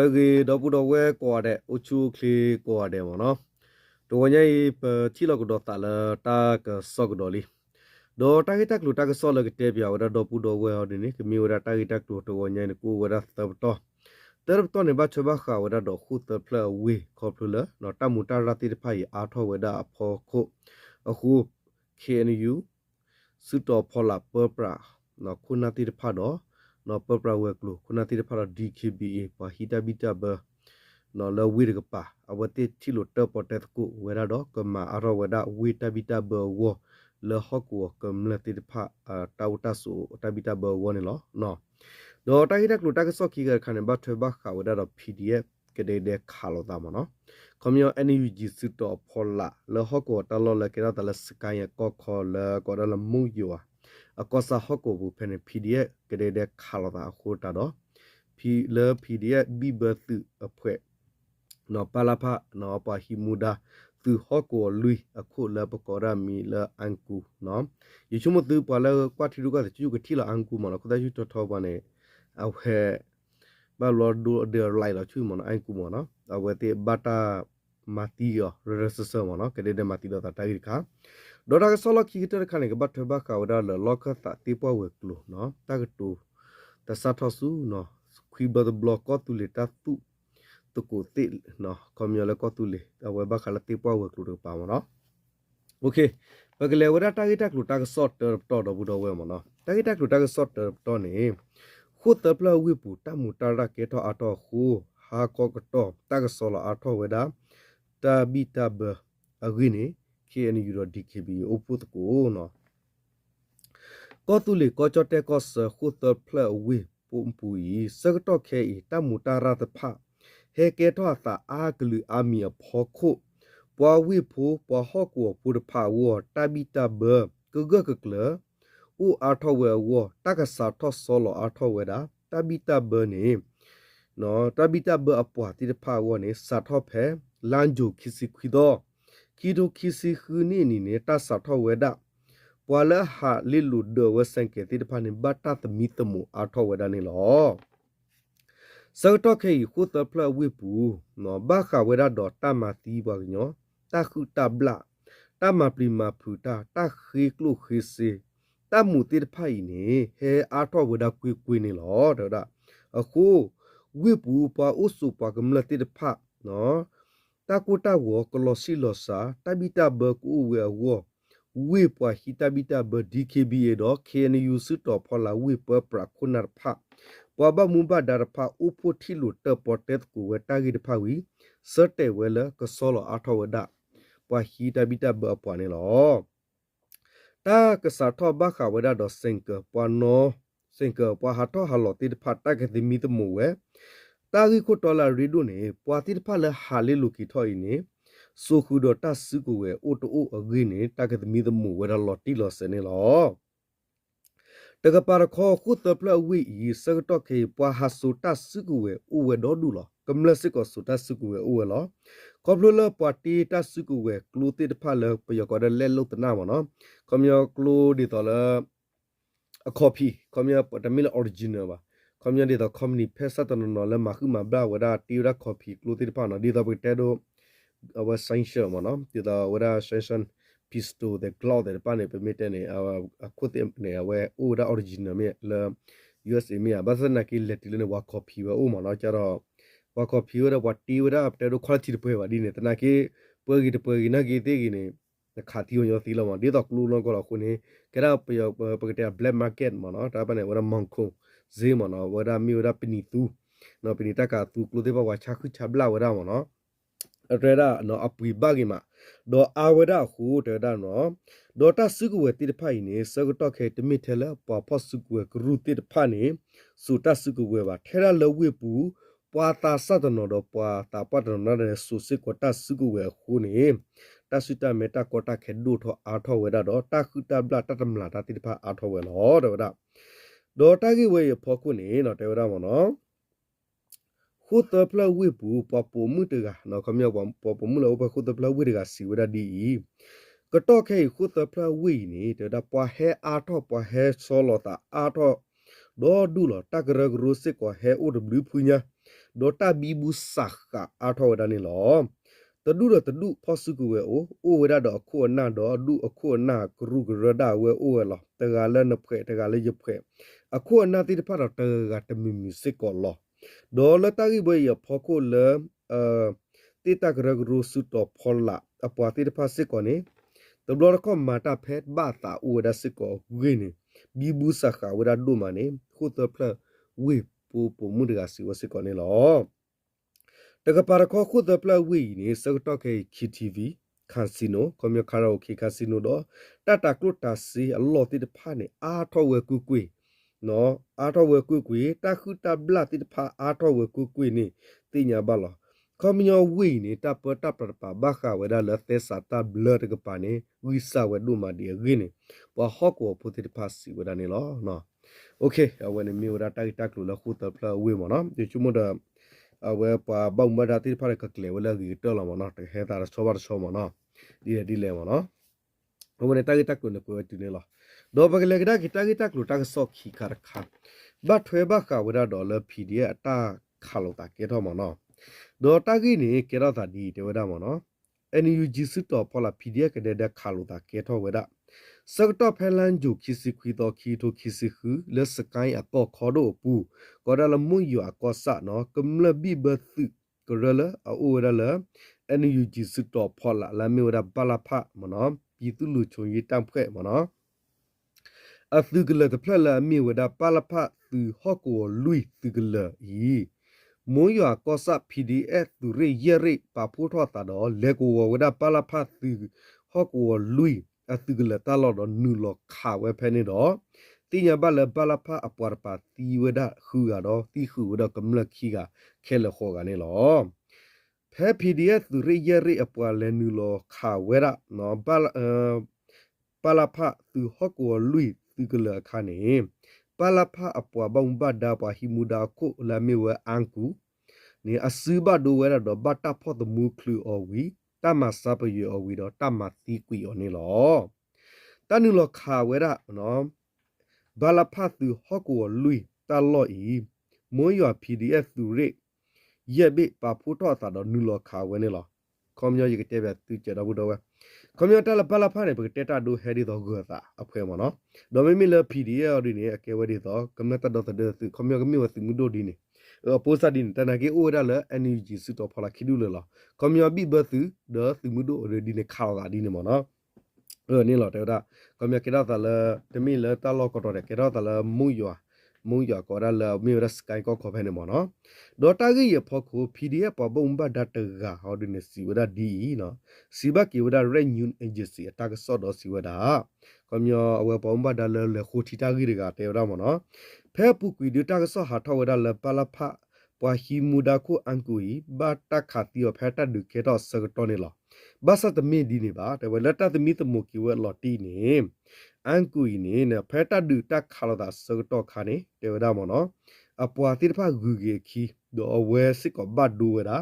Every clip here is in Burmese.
lagi dopu dowe ko ade uchu kli ko ade mono to wanya chilo ko dota la ta ka sok doli do ta kita klu ta ka so la ke te bia wada dopu dowe ho ni ke mi wada ta kita klu to wanya ni ku wada tab to ne ba choba kha wada do khu ta pla we ko pla no ta mu ta ra ti phai a tho wada pho kho khu KNU su to phola perpra no khuna ti pha do no perpra we klu khuna ti pha DKBA pa hita bita ba no la we ga pa awate ti lo ta potet ku weda do kama aro weda we ta bita ba wo le hokwo kam la ti pha ta uta su ta bita ba wo ne lo no do ta hita klu ta ka so ki ga khane ba thwe ba kha weda do PDF ke de kha lo ta mo no komyo NUG su to phola le hokwo ta lo le ke ra ta la sky ko kho le ko da la mu yo a ko sa hokwo bu phane PDF ke de kha lo ta khu ta do le PDF bi ba tu a phwe no palapa no pa himuda tu hoko lui akho la pakora mi la anku no yichumo tu pala kwa thiru ka chu ka thila anku mo no khoda chu to tho ba ne a he ba lo do de lai la chu mo no anku mo no a we te bata mati yo resesa mo no ke de mati do ta ta kha do da ka solo ki te kha ne ka ba thwa ba ka da la lo ka ta ti po we klo no ta ka tu ta sa tho su no khwi ba the block ko tu le ta tu tu ko te no komyo le ko tu le awe ba khala te pa we klu pa mo no okay ba kle wada ta kita klu ta short to do bu do we mo no ta kita klu ta short to ne khu ta pla we pu ta mu ta ra ke to a to khu ha ko ko to ta ka so la a to we da ta bi ta ba agini KNU ro DKB opu ko no ko tu le ko cho te ko sa khu ta pla we pu pu yi sa to ke i ta mu ta ra ta pha he ke to ta a glu a mi a pho kho pwa wi phu pwa ho ko pu de pha wo ta bi ta ba ku ga ka kle u a tho we wo ta ka sa tho so lo a tho we da ta bi ta ba ni no ta bi ta ba a pwa ti de pha wo ni sa tho phe lan ju khisi khwi do ki do khisi khu ni ni ta sa tho we da pwa la ha li lu de we san ke ti de pha ni ba ta ta mi ta mu a tho we da ni lo sau đó khi khu tập là vi bù nó ba khảo với đã đọt ta mà tí vào nhó ta khu ta bla ta mà prima phu ta khi lu khi si ta mu ti phai ni he a tho với đã quy ni lo đó đã a khu vi bù pa usu pa gam la ti pha nó ta ku ta wo ko lo si lo sa ta bi ta ba ku we wo vi pa hi ta bi ta ba DKBA đó KNU su to phola vi pa pra khunar pha Waba mumba darapa upo thilu te potet ku weta gi pha wi serte wela ko solo atho wada pa hi ta bita ba pa ne lo ta ka sa tho ba kha wada do senka pa no senka pa ha tho ha lo ti pha ta ke ti mi te mu we ta gi ko to la ri do ne pa ti pha la ha le lu ki tho i ne so khu do ta su ku we o to o agi ne ta ke ti mi te mu we da lo ti lo se ne loတကပါရခောခုတပလဝီစကတော့ခေပွာဟာဆူတစကူဝဲဥဝဲတော်ဒူလောကမလစကောဆူတစကူဝဲဥဝဲလောကောပလလပါတီတစကူဝဲကလူတိတဖလပယကောဒလဲလုတ်တနာမနော်ကမယကလူဒီတော်လအကော်ဖီကမယပတမီလအော်ဂျီနယ်ပါကမယဒီတော်ကွန်မြူနီဖက်ဆတ်တနော်လဲမခုမဘလာဝဒါတီရကော်ဖီကလူတိတဖနော်ဒီတော်ဘတဲဒိုအဝဆိုင်ရှမနော်ဒီတော်ဝဒါဆက်ရှင်pisto de cloud de pane permite ne akote ne awe oda original me le USA me basana ki letile ne wa copy wa o ma no cha ro wa copy wa ti wa apte do quality de pwe wa di ne tana ki pwe gi na ki te gi ne kha ti yo ti lo ma di to klu lo ko lo khu ne ke ra pwe ke black market ma no ta pa ne wa mong khu ze ma no wa mi wa pini tu no pini ta ka tu klu te ba wa cha khu cha bla wa ma no Reda no apui bagi ma do aweda hu reda no do ta suku we ti phai ni sagoto khe timi thela pa pho suku we gru ti pha ni su ta suku we ba thera lo we pu pwa ta sat no do pwa ta pa no na de su si ko ta suku we hu ni ta su ta me ta ko ta khe du tho a tho we da do ta khu ta bla ta tam la ta ti pha a tho we lo do ta gi we pho ku ni no te wa mo no khu ta pla we pu pa po mu te ga no khamya pa po mu lo pa khu ta pla we ga si we da di ka to khe khu ta pla we ni te da pa he a tho pa he so lo ta a tho do du lo ta gra gru se ko he o w phu nya ဒေါ်တာဘီဘူးဆာခအာထောဝဒနေလောတဒုရတဒုဖောစုကဝဲအိုဝရတော့အခုနာတော့ဒုအခုနာကရုကရဒါဝဲအိုဝဲလောတကလည်းနဖဲတကလည်းရဖဲအခုနာတိတဖတ်တော့တကတမီမီစစ်ကောလောဒေါ်လတာကြီးဘွေရဖောကိုလေတိတကရဂရုစုတော့ဖောလာအပွားတိတဖတ်စစ်ကောနေတဘလကောမာတာဖက်ဘာတာအိုဒါစစ်ကောဂင်းနေဘီဘူးဆာခဝရဒုမနေခုတဖလဝေပူမှုတကစီဝစစ်ကောနေလောတကပါရခောခုတပလဝီနေစကတော့ခေ KTV ခန်စီနိုကွန်မြူကာရာအိုကေခန်စီနိုတော့တတကလုတာစီအလောတိတဖာနေအာထောဝဲကူကွေနော်အာထောဝဲကူကွေတခုတဘလာတိတဖာအာထောဝဲကူကွေနေတိညာဘလာကွန်မြူဝီနေတပတပပဘာခဝဲဒါလသစာတဘလတကပါနေဝီဆာဝဲဒုမာဒီရင်းနေဘဟောကောပတိတဖာစီဝဲဒါနေလောနော်โอเคအဝဲနေမီဝဒါတိုက်တက်လို့လခုတပလဝေမနော်ဒီချမဒအဝဲပါဘောင်မဒါတိဖာကကလေဝလာကြီးတော်လာမနော်တခဲတာဆောပါဆောမနော်ဒီလေမနော်ဘုံနေတိုက်တက်လို့ကိုတူနေလားဒေါ်ပကလေကဒါကတိုက်တက်လို့တက်ဆော့ခီခါခါဘတ်ထွေဘခဝဒါဒေါ်လာ PDF အတာခါလို့တာကေတော့မနော်ဒေါ်တကြီးနေကေတော့တာဒီတေဝဒါမနော် NUG စစ်တော်ဖလာ PDF ကတဲ့ခါလို့တာကေတော့ဝဒါစကတော့ဖဲလန်ဂျူခီစီခွီတော့ခီတိုခီစီခူလက်စကိုင်းအကောခေါ်တော့ပူကောရလမွယအကောဆာနော်ကမ္လဘီဘသုကရလအိုရလ NUG စစ်တော့ဖလာလာမေရဘလာဖမနော်ပြည်သူလူချုံရီတမ်ဖဲမနော်အသုကလတဖလာမေဝဒပလာဖသူဟော့ကိုလူသုကလဤမွယကောဆာ PDF သူရရရပါဖို့ထောတာတော့လေကိုဝဒပလာဖသူဟော့ကိုလူအသူကလတလောတော့နူလောခါဝဲဖဲနေတော့တင်ညာဘလဘလဖာအပွားပါတီဝဒခူရတော့တီခူရတော့ကမလခီကခဲလခေါ်ကနေလောဖဲ PDF သူရရအပွားလဲနူလောခါဝဲရနော်ပလဖာသူဟော့ကိုလူသူကလခါနေပလဖာအပွားဘုံဘဒါပါဟီမူဒါကိုလာမေဝအန်ကူနေအစူဘဒိုဝဲရတော့ဘတာဖို့တမူခလူအော်ဝီတမစပယအဝီတော့တမတိကွီော်နေလောတနုလခါဝဲရနော်ဘလဖတ်သူဟော့ကိုလူတလော့ဤမွန်ရ PDF သူရရဲ့ဘေပါဖို့တော့တာတော့နုလခါဝဲနေလောကွန်မြူရကတဲ့ပဲသူကြတော့ဘူးတော့ဝဲကွန်မြူတလဘလဖတ်နေပကတက်တာဒိုဟဲဒီတော့ဂောတာအဖွဲမနော်ဒေါ်မီမီလ PDF ဒီနေအကဲဝဲဒီတော့ကမ္မတတော့တဲ့သူကွန်မြူကမျိုးသူမှုတို့ဒီနေပိုစတင်တနကေအိုရလ NUG စစ်တော့ဖလာခိဒူလလာကွန်မြူဘီဘသူဒေါ်သူမှုတို့ဒီနေခါလာဒီနေမနော်နေလောတဲ့ဒါကွန်မြူကေတော့တလတမီလတလောကတော့ကေတော့တလမူယကောရလမီရစကိုင်ကောခေါ်ဖဲနေမနော်ဒေါ်တာကြီးရဖို့ကို PDF ပဘုံဘဒတ်ကဟောဒီနေစီဝဒဒီနော်စီဘကီဝဒ Red News Agency အတကဆော့တော့စီဝဒကွန်မြူအဝဘုံဘဒလလခိုတီတာကြီးတွေကတေရမနော်ဖဲပုကွီဒတာကဆော့ဟာထောဝဒလပလဖပွာဟီမူဒါကိုအန်ကူီဘာတခါတီယဖဲတဒုကေတော့စကတော့နေလားဘာစသမီဒီနေပါတဲ့ဝလက်တသမီတမကီဝဲလော်တီနေအန်ကူီနေနဖဲတဒုတခါလတာစကတော့ခါနေတေဝဒမနော်အပွာတိတဖဂူဂေခီဒေါ်ဝဲစစ်ကဘတ်ဒူဝဲတာ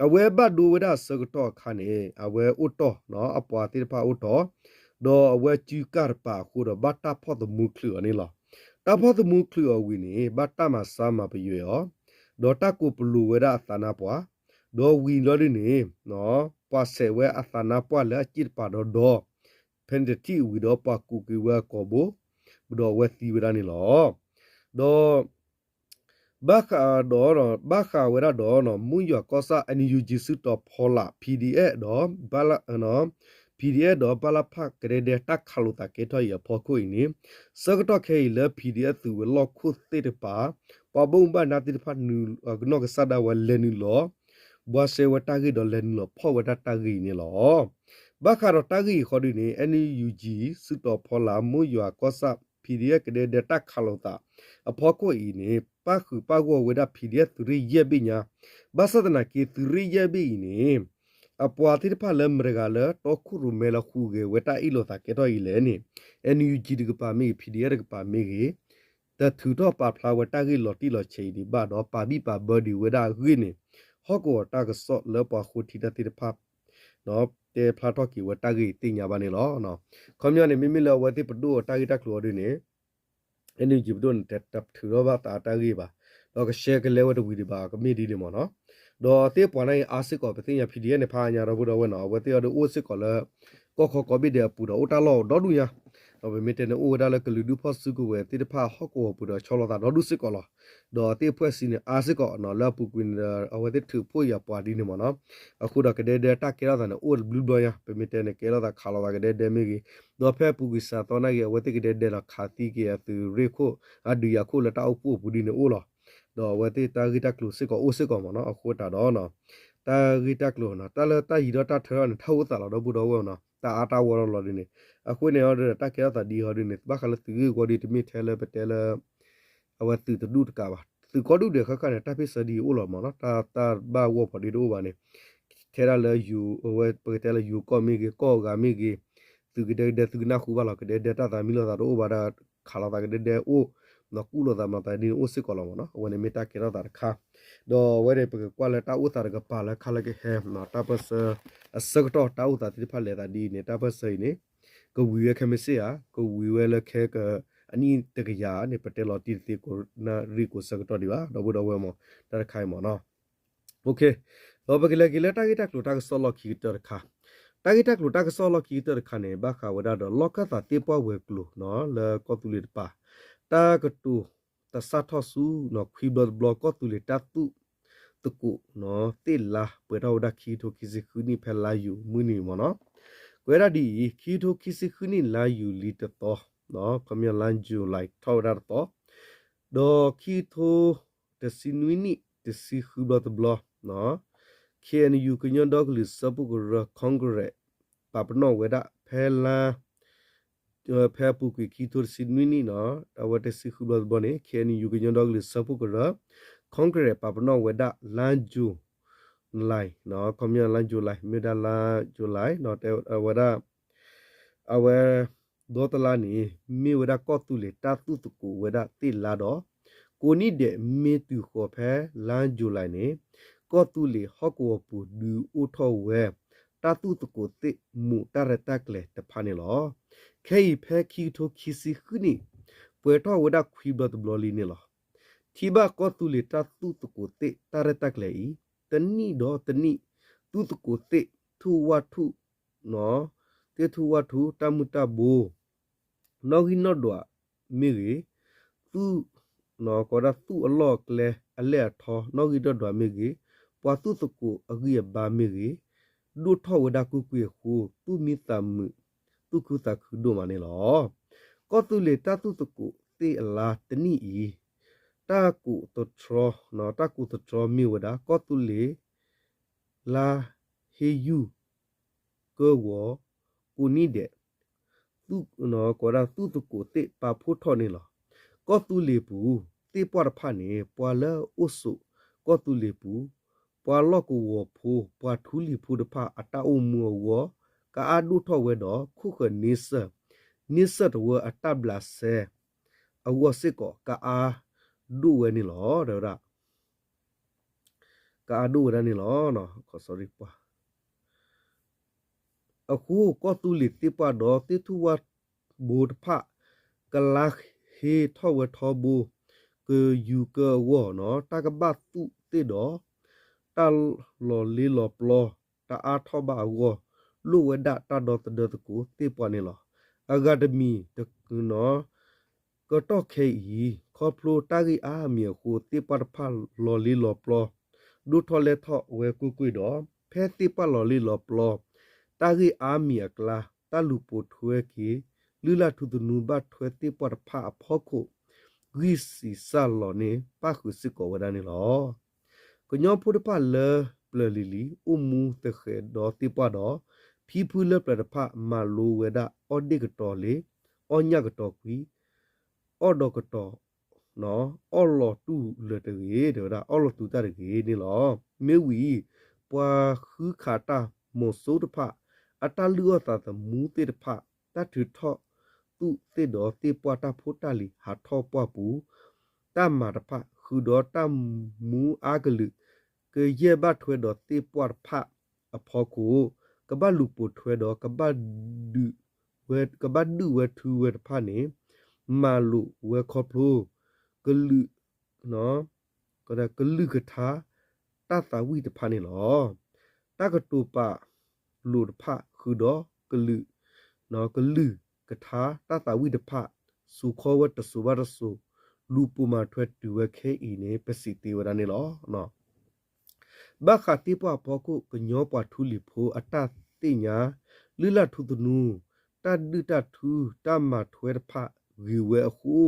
အဝဲဘတ်ဒူဝဲတာစကတော့ခါနေအဝဲဥတော်နော်အပွာတိတဖဥတော်ဒေါ်အဝဲကျူကာပါခုတော့ဘတ်တာဖော့တမူခလူအနေလားတဖော့တမူခလူအဝီနေဘတ်တာမဆာမပရွေရောဒေါ်တာကိုပလူဝဲတာသနာပွားဒေါ်ဝီလော်ဒီနေနော်ပွားဆေဝဲအသနာပွားလက်จิตပါတော့ဖန်တတီဝီတော့ပွားကူကီဝဲကောဘဘဒေါ်ဝဲသီဝဲတာနေလောဒေါ်ဘခါဝဲတာဒေါ်နော်မူရကောစာ NUG စစ်တော့ဖောလာ PDF တော့ဘလာနော်PDF တော့ပလာဖကရတဲ့တက်ခလူတာကေတော့ရဖို့ကိုင်းနေစကတော့ခဲလ PDF သူလောခုသေးတပါပဘုံဘနာတိဖတ်နူဂနောကဆဒါဝလဲနူလောဘောဆေဝတာဂီဒလဲနူလောဖောဝတာတာဂီနေလောဘခါတော့တာဂီခေါ်ဒီနေ NUG စစ်တော့ဖောလာမူရကောစာ PDF ကတဲ့တက်ခလူတာအဖို့ကိုင်းနေပခုပကောဝဒ PDF သူရရဲ့ပညာဘာသဒနာကေသူရရဲ့ပနေအပွားတိဖာလမ်ရဂလာတော့ခုရမဲလခုကေဝတာအီလိုတာကေတော့ဤလဲနေ NUG ဒီကပါမီ PDF ကပါမီကေတထူတော့ပါဖလာဝတာကေလော်တီလော်ချေဒီဘာတော့ပါဘီပါဘော်ဒီဝဒါခင်းနေဟောကောတာကဆော့လောပါခုတီတတိဖာနော်တေဖလာတော့ကီဝတာကေတင်ညာပါနေလောနော်ခွန်မြနေမိမိလောဝတိပဒူတာကေတက်လော်ဒီနေNUG ဘဒွန်တက်တပ်ထူတော့ပါတာကေပါ တော့ကရှယ်ကလေးဝတ်ဝီဒီပါကမီဒီဒီမော်နော်တော့တေပေါ်နိုင်အာစစ်ကောပသိညာ PDF နဲ့ဖာညာတော့ဘုတော့ဝဲနော်ဝဲတေတော့အိုစစ်ကောလဲကောခကောဘီတဲ့ပူတော့တာလောတော့ဒူညာတော့မီတဲ့အိုဒါလဲကလူဒူဖော့စုကိုဝဲတေတဖာဟော့ကောပူတော့ချောလောတာတော့ဒူစစ်ကောလောတော့တေဖွဲ့စီနေအာစစ်ကောနော်လာပူကွင်းအဝဲတေထူဖို့ရပွားဒီနေမော်နော်အခုတော့ကတဲ့တက်ကေရတာနော်အိုဘလူးတော့ရပမီတဲ့ကေရတာခါလောတာကတဲ့မေကြီးတော့ဖဲပူကိစာတော့နိုင်ဝဲတေကတဲ့လာခါတီကေသူရေခိုအဒူရခိုလတာအပူပူဒီနေအိုလောတော့ဝတိတာဂီတကလူစစ်ကောအိုစစ်ကောမနော်အခုတာတော့နော်တာဂီတကလူနော်တာလတာဟီတော့တာထောင်းထောက်တာတော့ဘူးတော့ဝနော်တာအာတာဝရောလော်ဒီနေအခုနေရတာကဲတာဒီဟောဒီနေဘာခလသူကိုဒီတမီထဲလဲပတဲလဲအဝတူတဒုတကပါသူကောဒုdeခခနဲ့တာပိစဒီအိုလော်မနော်တာဘာဝဖဒီတော့ပါနေထဲရလဲယူဝဲပတဲလဲယူကောမီကေကောဂါမီကေသူကတဲ့သူနာခုပါလောကတဲ့တာတာမီလောတာတော့ဘာတာခလာတာကတဲ့အိုနော်ကူလောတာမတာဒီအိုစစ်ကောလောမနော်ဝနေမီတာကေရတာခါတော့ဝဲရပကကွာလက်တာဥတာကပါလက်ခလကေဟဲနော်တာပစအစကတော့တာဥတာတိဖက်လက်တာဒီနေတာပစိနေကဝီရခမစီယာကဝီဝဲလက်ခဲကအနီတကရာနေပတဲလော်တီတီကိုနာရီကိုစကတော့ဒီပါတော့ဘူးတော့ဝဲမောတာခိုင်မောနော်โอเคတော့ပကလက်တာဂီတက်လို့တာကဆောလော်ခီတရခါတာဂီတက်လို့တာကဆောလော်ခီတရခါနေဘာခါဝဒါတော့လောကတာတေပွားဝဲကလို့နော်လေကောတူလီပါတာကတူတဆတ်ထဆူနော်ခွီဘလဘလကောတူလီတတူတကူနော်တေလာပွေတော့ဒါခီထိုခီစီခူနီဖဲလာယူမူနီမနော်ကွဲရဒီခီထိုခီစီခူနီလာယူလီတတော့နော်ကမြလန်ဂျူလိုက်ထောက်ရတော့ဒေါ်ခီထိုတစီနွီနီတစီခူဘလဘလနော်ခေနယူကညွန်ဒေါကလီစပုကရကွန်ဂရက်ပပနောဝဲဒါဖဲလာဖဲပူကွီခီထိုစီနွီနီနော်အဝတ်တစီခူဘလဘနေခေနယူကညွန်ဒေါကလီစပုကရကွန်ဂရက်ပပနောဝဲဒါလန်ဂျူလိုက်နော်ကမြလန်ဂျူလိုက်မီဒါလာဂျူလိုက်နော်တဲဝဲဒါအဝဲဒေါ်တလာနီမီဝဒကောတူလေတာတူတကူဝဒတိလာတော့ကိုနိတဲ့မီတူခေါ်ဖဲလန်ဂျူလိုက်နေကောတူလေဟော့ကောပူဒူအိုထောဝဲတာတူတကူတိမူတရတက်လေတဖာနေလောခဲဖဲခီထိုခီစီခူနီပွဲထောဝဒခွီဘတ်ဘလလီနေလောတီဘာကောတူလေတာတူတကူတိတရတက်လေတနီတော့တနီတူတကူတိထူဝထုနော်တေထူဝထုတမူတဘူနော်ဟီနော်ဒွာမီရီသူနော်ကောရာသူအလော့ကလေအလဲထောနော်ဟီတော့ဒွာမီရီပွာသူတကူအဂီဘာမီရီဒူထောဝဒါကူကွေခုသူမီတမ်သူကူတခုဒိုမနေလောကောတူလေတတူတကူတေအလာတနီဤတာကူတထရနော်တာကူတထရမီဝဒါကောတူလေလာဟေယူကောဝကူနီတဲ့သူနော်ကောရာသူတကူတေပါဖို့ထောနေလောကောတူလေပူတေပွားဖာနေပွာလာအိုဆုကောတူလေပူပွာလော့ကိုဝဖိုးပွာထူလီဖူတဖာအတာအုံမူဝကာအဒုထောဝဲတော့ခုခနိစတဝအတဘလာဆဲအဝစစ်ကောကာအာဒုဝဲနေလောတော့ရာကာဒုဝဲနေလောနော်ခေါ် sorry ပွာအခုကောတူလီတိပွားတော့တိထူဝဘူတဖာကလာဟေထောဝဲထောဘူကယူကဝနော်တကဘတ်တုတိတော့တာလော်လီလော်ပလောတာအားထောဘာဝလူဝဒတာဒတ်ဒတ်ကူတိပွားနေလောအဂါဒမီတကူနော်ကတော့ခေဤခေါပလိုတာဂီအာမီခုတိပရဖာလော်လီလော်ပလောဒူထောလေထောဝဲကူကွီတော့ဖဲတိပလော်လီလော်ပလောတာဂီအာမီကလာတာလူပိုထွဲကီလူလာထုဒနူဘတ်ထွဲတိပရဖာဖောက်ခုဂီစီဆာလော်နေပါခုစစ်ကောဝဒနေလောကညောဖုဒပလပလလီလီအမူတခေဒေါ်တိပတော့ဖီဖူလပလဖမာလိုဝဒအော်ဒီကတော်လေအော်ညကတော်ကွီအော်ဒကတော်နော်အော်လော်တူလတရေဒါအော်လော်တူတရေနေလောမေဝီပွာခူခါတာမိုဆိုးတဖအတလူအတာတမူတေတဖတထထောသူတေတော်တေပွာတာဖိုတာလီဟာထောပွားပူတမတဖခူတော်တမူအာဂလူque lleva tuedo te por pa a poco que ba lu po tuedo que ba du we tu we pa ne ma lu we koplo que lu no ก็ได้ก็ลือกระทาตาตาวิตพานี่หรอตากระตูปะหลุดพะคือดอกลือเนาะก็ลือกระทาตาตาวิตพะสุขวัตสุวรสุลูปูมาทวดดูวเคอีเนปสิติวดานี่หรอเนาะบักขะติปะพอกุกญอปะทุลิโพอัตตาติญาลือละทุตนูตาดึตาทูตามาทวดพะวิเวคู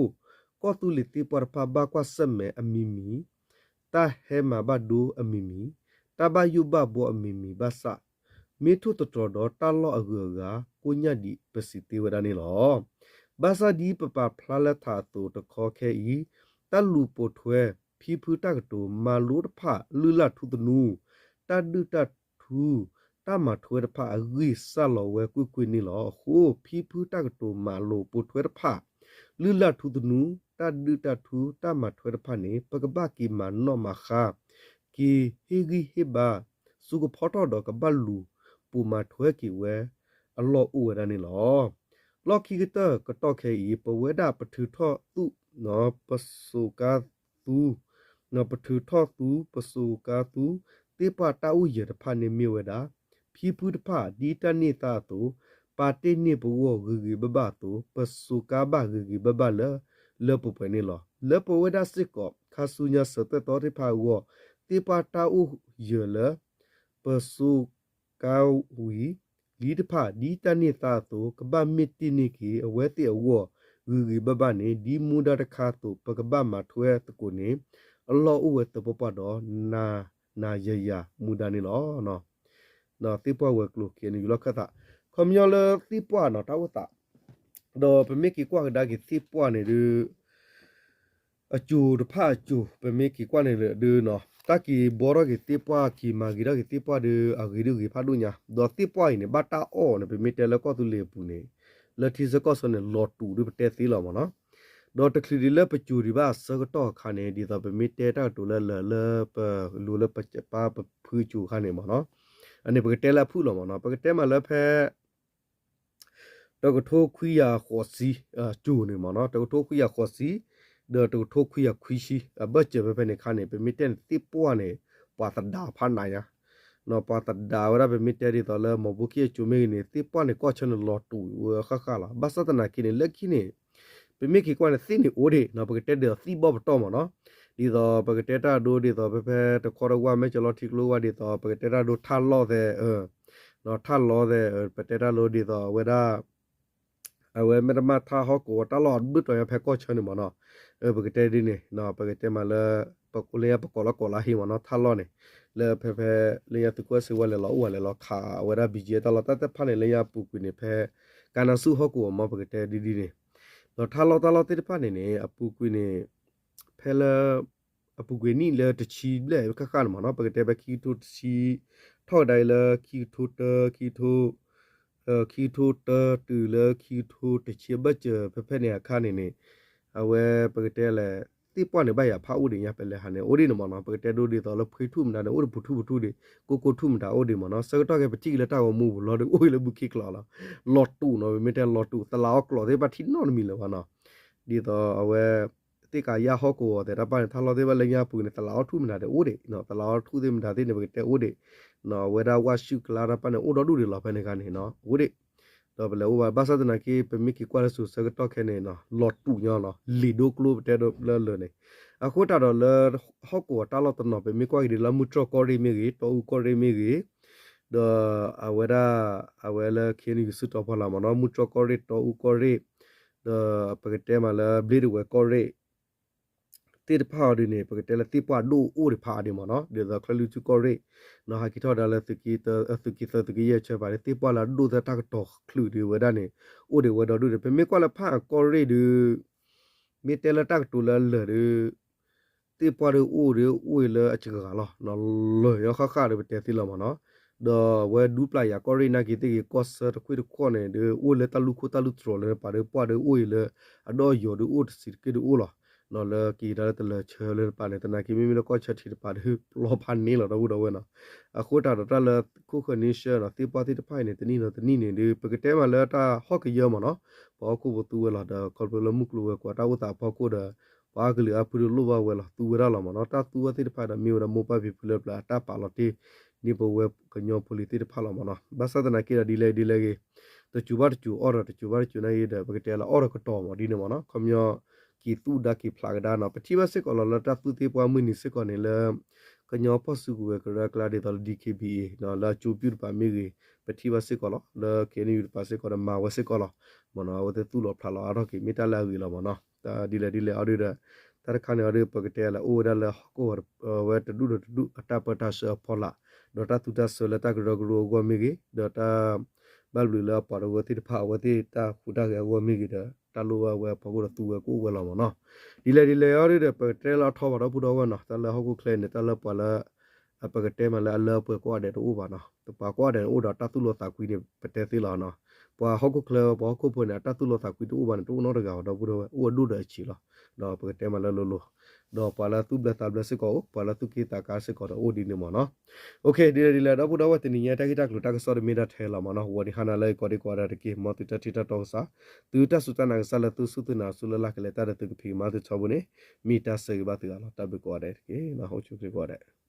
ก็ตุลิติปะพะบากว่าสมะอมิมีตาเฮมาบาดูอมิมีตาบายุบาบ่อมิมีบาสะမေထုတတော်တော့တလော့အကူကကိုညတ်ဒီပစီတေဝဒနေလောဘာသာဒီပပဖလာလက်သာတူတခေါ်ခဲဤတလူပိုထွဲဖီဖူတကတူမာလူတဖလူလထုတနူတဒုတထူတမထွဲတဖအဂိဆလောဝဲကွကွနေလောဟိုဖီဖူတကတူမာလူပိုထွဲတဖလူလထုတနူတဒုတထူတမထွဲတဖနေပကပကီမနောမခာကီဟီဂီဟီဘာစုကဖော်တော်တော့ကဘလူปูมาถวยกี่เวอลออูดานี่หรอลอคิกเตอร์ก็ตอเคอีปเวดาปะถือท่อตุเนาะปะสุกาตุเนาะปะถือท่อตุปะสุกาตุเตปะตาอูเยตพานิมีเวดาพีพุทธะดีตานิตาตุปาเตนิปวกึกบะบะตุปะสุกาบะกึกบะบะเลปปะนี่หรอเลปเวดาสิกอคาสุญะสตะตอติพาวเตปะตาอูเยเลปะสุกาวีลีดพาดีตานิตาโตกบะมิตินิกีอเวติอวกืบะบะนี่ดีมูดาตะคาโตปะกบะมาถวยตะกุนี่อัลลอฮฺอเวตะปปะดอนาเยยามูดานี่ลอเนาะเนาะติปะเวกลุเกนี่ลอคตะคอมยอลติปะเนาะตาวตะดอเปเมกิกว่าดากิติปะนี่ดูอจูดพาจูเปเมกิกว่านี่ดูเนาะตากีบอรกิติปวากีมากีรกิติปวาดูอากิรุกิพาดุญาดอติปวาเนี่ยบาตาอ้อเนี่ยเป็นมิเตแล้วก็ตุเลปูเนี่ยแล้วที่สก็สเนี่ยลอตูดูเป็นเตสีหรอมั้งเนาะดอตะคลีดิเลปจูริบาสก็ต่อคาเนี่ยดีต่อเป็นมิเตตาตุเลปลูเลปเจปาพื้จูคาเนี่ยมั้งเนาะอันนี้เป็นเตละพูดหรอมั้งเนาะเป็นเตมาแล้วแพ้ตะก็โทคุยาขอซีจูเนี่ยมั้งเนาะตะก็โทคุยาขอซีเดอตัวทกคุยคุยชีเบเจไปเป็นข้าเนี่ยเป็นมิเตนติปัวเนี่ยปาตัดดาพันไหนอะเนาะปาตัดดาวเราเป็นมิเตดีต่อเลยมบุกี้จูเมเนี่ยติปัวเนี่ยก็ชนลอตูข้าละบาสตันากินเนี่ยเล็กกินเนี่ยเป็นมิกี่กว่าเนี่ยสิเนี่ยโอเดเนาะปกติเดือดสิบอบต่อมาเนาะดีต่อปกติถ้าดูดีต่อไปแต่ขอรู้ว่าไม่จะรอทิกรู้ว่าดีต่อปกติถ้าดูท่านล้อแต่เนาะท่านล้อแต่ปกติถ้ารู้ดีต่อเวลาเอาไว้ไม่ได้มาท่าเขากูตลอดบึ้ดเลยแพ้ก็ชนมาเนาะปกติดีเนี่ยเนาะปกติมาเลยปกเลยปกละกละหิมาเนาะท่าล้อเนี่ยเลยแพ้เลยตุกสิว่าเลยล้อว่าเลยล้อขาเวลาบีเจตลอดแต่พันเลยเลยปุกเนี่ยแพ้การสู้เขากูมาปกติดีเนี่ยเราท่าล้อตลอดที่พันเนี่ยปุกเนี่ยแพ้เลยปุกนี่เลยจะชีเลยข้างๆมาเนาะปกติแบบคีทุชีเท่าใดเลยคีทุคีทูเตอร์ตือเลคีทูตเชียบเจอเพ่เนี่ยข้านี่เอาไว้ปกติแหละที่ป้อนเนี่ยใบอ่ะพระอุดิเนี่ยเป็นเลยหันเนี่ยอุดิเนี่ยมันปกติดูดีต่อแล้วพื้นทุ่มนะอุดิพุทุดิกูทุ่มดาอุดิมันสักตอนแกไปจี้แล้วตาว่ามูรอดูโอ้ยแล้วบุคิกลอละลอตู้เนาะไม่ได้ลอตู้ตลาดกลอที่บ้านที่นอนมีเลยวะเนาะดีต่อเอาไว้ที่กายาฮอกกูแต่ถ้าบ้านถ้าเราที่บ้านเลยเนี่ยปุ่นตลาดทุ่มนะเดี๋ยวอุดิเนาะตลาดทุ่มที่มันได้ที่เนี่ยปกติอุดิเนาะเวลาว่าชิคลาราปันเนี่ยอุดดูดิเราเป็นกันเนาะอุดิတော့ဘယ်လိုဘာသာတနာကေပမီကီကွာဆူစကတော့ခဲနေနော်လော်တူညောနော်လီဒိုကလိုတဲ့တော့လဲနေအခုတာတော့လဲဟောက်ကိုတာလော်တနော်ပမီကွာဒီလာမူထကောရီမီဂီတော့ကောရီမီဂီဒအဝဲလာခင်းယူစတော့ဖလာမနော်မူထကောရီတော့ကောရီဒပကတဲမလာဘလီဝဲကောရီတိတဖာဒီနေပကတဲလာတိပွားဒူအိုဒီဖာဒီမနော်ဒီကခလူချူကောရီနော်ဟာကီထော်ဒါလာစကီတကီရဲ့ချက်ပါလေတိပွားလာဒူသတာကတော့ခလူဒီဝဒနေအိုဒီဝဒဒူပမေကွာလာဖာကောရီဒီမီတဲလာတက်တူလာလေတိပွားရအိုလေအချကလာနော်လေရခခရပတဲသီလာမနော်တော့ဝဲဒူပလာယာကောရီနာကီတီကော့ဆာတခွေခွန်နေဒီအိုလေတလူခုတလူထရလေပါရပွားရအိုလေအတော့ယောဒူအိုစီကီဒူအိုလာနော်လေကီဒါတလေချဲလေပါနေတနာကီမီမီလကောချက်တီပါဒူလောဖန်နီလာတော့ဝဲနော်အခုတာတော့လေခုခနီရှာနော်တိပါတိတဖိုင်နေတနီနော်တနီနေဒီပကတဲမှာလေတာဟော့ကရမနော်ဘောခုဘတူလာတာကော်ပလမှုကလူကွာတာဝတာဘောခုဒါ ဘာကလေးအဖူလိုဘဝဲလာသူဝရလာမနော်တာသူဝတိဖာဒမျိုးရမောပပီဖူလပလာတာပါလတိနိဘဝဲကညောပလီတိဖာလာမနော်ဘာသာဒနာကိရဒီလေတချူဘာချူအော်ရတချူဘာချူနေရတဲ့ဘကတဲလာအော်ရကတော်မဒီနေမနော်ခမျောကီတူဒါကီဖလာကဒါနော်ပတိဘစစ်ကောလတာသူတိပွားမွနိစစ်ကောနေလေကညောပစုကွေကရကလာဒေတဒီကေဘီနော်လာချူပြူပါမီရီပတိဘစစ်ကောလလာကေနီယူပါစစ်ကောမာဝစစ်ကောလမနော်ဝတဲ့သူလောဖလာလာတော့ကီမီတလာဝီလောမနော်တာဒီလေအော်ရတာခါနေအော်ရပကတဲလာအိုရလာကိုဝဲတဒူအတပတာဆဖောလာဒေါ်တာတူတာဆလတာဂရဂရဂဝမီဂီဒေါ်တာဘလလူလာပါရဝတိဖာဝတိတာဖူတာကဝမီဂီတာလိုဝဲပကိုတူဝဲကိုဝဲလာမနော်ဒီလေအော်ရပကတဲလာထောပါတော့ပူတော့ဝနော်တလဟကုကလဲနေတလပလာအပကတဲမလာလပကွာတဲ့တူပါနော်တပါကွာတဲ့အိုဒါတတူလတာကွီတဲ့ပတဲသေးလာနော်ပွာဟကုကလဲဘောခုပွနဲ့တတူလတာကွီတူပါနဲ့တူနော်တကတော့ပူတော့အိုဒုတဲ့ချီလာတော့ပကတဲမလာလိုတော့ပါလာသူဘတာဘလစကောပါလာသူကေတာကာစကောတော့အိုဒီနေမနော်โอเคဒီတော့ပူတော့ဝတင်ညတခိတကလူတကဆော်မီဒါထဲလာမနော်ဝဒီခနာလဲကောဒီကွာရတကေမတူတတိတတော့စာသူတဆုတနာဆလသူစုတနာဆုလလကလေတာတဲ့သူဖီမာတချောဘူးနေမီတာစေဘတ်ကလာတဘကွာတဲ့ကေနော်ဟုတ်ချုကေကွာတဲ့